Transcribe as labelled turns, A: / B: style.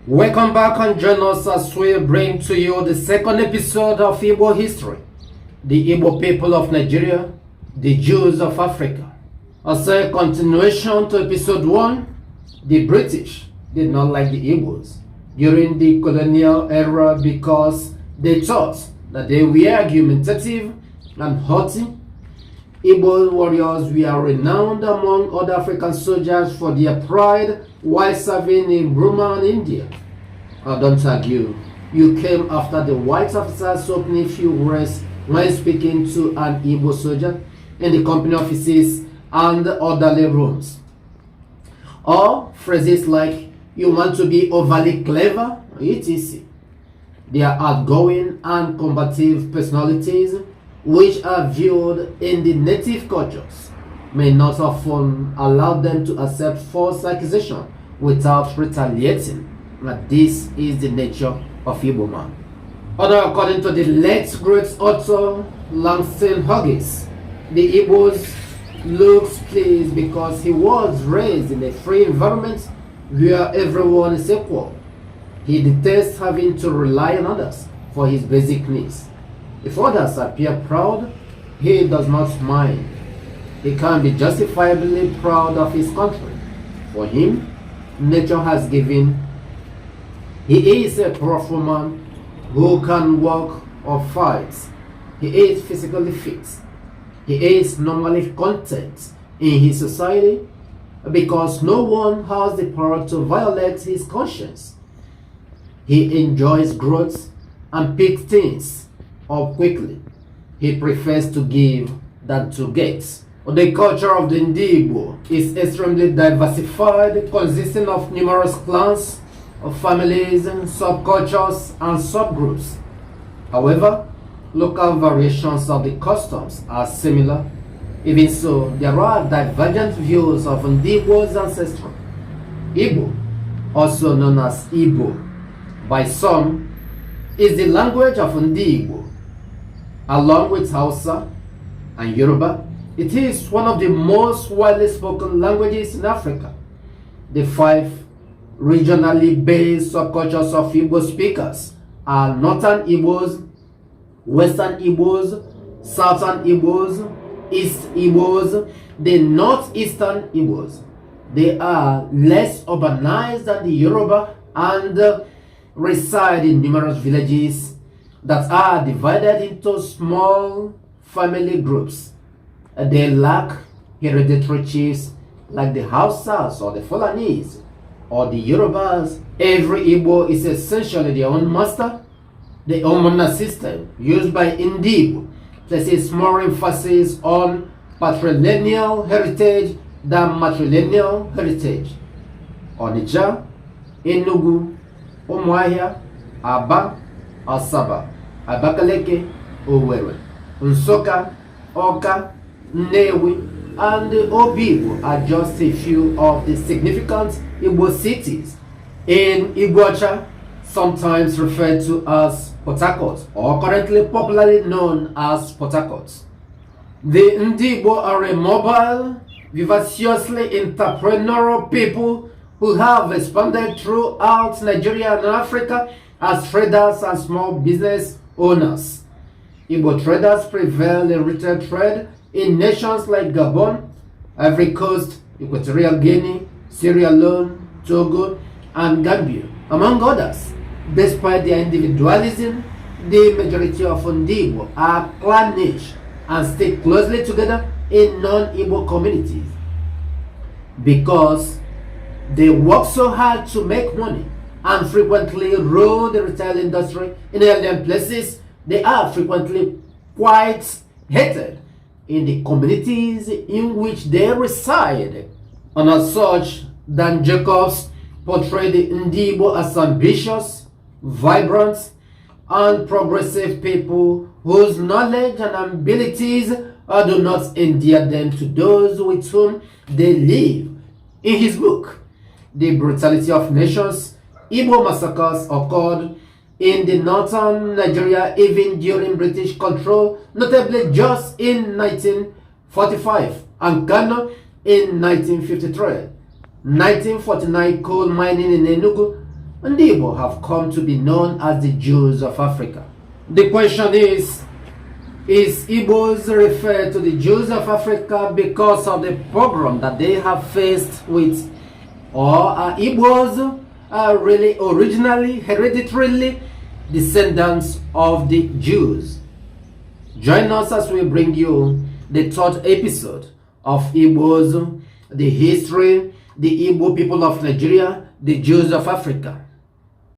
A: Welcome back and join us as we bring to you the second episode of Igbo history. The Igbo people of Nigeria, the Jews of Africa. As a continuation to episode 1, the British did not like the Igbos during the colonial era because they thought that they were argumentative and haughty. Igbo warriors were renowned among other African soldiers for their pride while serving in Burma and India. Don't argue, you came after the white officers opening few words when speaking to an Igbo soldier in the company offices and orderly rooms. Or phrases like, you want to be overly clever, etc. They are outgoing and combative personalities which are viewed in the native cultures may not often allow them to accept false accusation without retaliating. But this is the nature of Igbo man. Although according to the late great author Langston Hughes, the Igbos looks pleased because he was raised in a free environment where everyone is equal. He detests having to rely on others for his basic needs. If others appear proud, he does not mind. He can be justifiably proud of his country. For him, nature has given. He is a powerful man who can walk or fight. He is physically fit. He is normally content in his society because no one has the power to violate his conscience. He enjoys growth and picks things up quickly. He prefers to give than to get. The culture of the Igbo is extremely diversified, consisting of numerous clans, of families, subcultures, and subgroups. However, local variations of the customs are similar. Even so, there are divergent views of Ndigbo's ancestry. Igbo, also known as Igbo by some, is the language of Ndigbo. Along with Hausa and Yoruba, it is one of the most widely spoken languages in Africa. The 5 regionally based subcultures of Igbo speakers are Northern Igbos, Western Igbos, Southern Igbos, East Igbos, the Northeastern Igbos. They are less urbanized than the Yoruba and reside in numerous villages that are divided into small family groups. They lack hereditary chiefs like the Hausas or the Fulanese or the Yorubas. Every Igbo is essentially their own master. The Omona system used by Ndigbo places more emphasis on patrilineal heritage than matrilineal heritage. Onitsha, Enugu, Umuahia, Aba, Asaba, Abakaleke, Owerri, Nsukka, Awka, Nnewi, and Obigbo are just a few of the significant Igbo cities in Igbocha, sometimes referred to as Port Harcourt, or currently popularly known as Port Harcourt. The Ndigbo are a mobile, vivaciously entrepreneurial people who have expanded throughout Nigeria and Africa as traders and small business owners. Igbo traders prevail in retail trade in nations like Gabon, Ivory Coast, Equatorial Guinea, Sierra Leone, Togo, and Gambia, among others. Despite their individualism, the majority of Ndigbo are clannish and stick closely together in non-Igbo communities. Because they work so hard to make money and frequently rule the retail industry in alien places, they are frequently quite hated in the communities in which they reside. And as such, Dan Jacobs portrayed the Ndigbo as ambitious, vibrant, and progressive people whose knowledge and abilities do not endear them to those with whom they live. In his book, The Brutality of Nations, Igbo massacres occurred in the northern Nigeria even during British control, notably just in 1945 and Ghana in 1953. 1949 coal mining in Enugu and the Igbo have come to be known as the Jews of Africa. The question is Igbos referred to the Jews of Africa because of the pogrom that they have faced with, or are Igbos really originally, hereditarily descendants of the Jews? Join us as we bring you the third episode of Igbos, the history, the Igbo people of Nigeria, the Jews of Africa.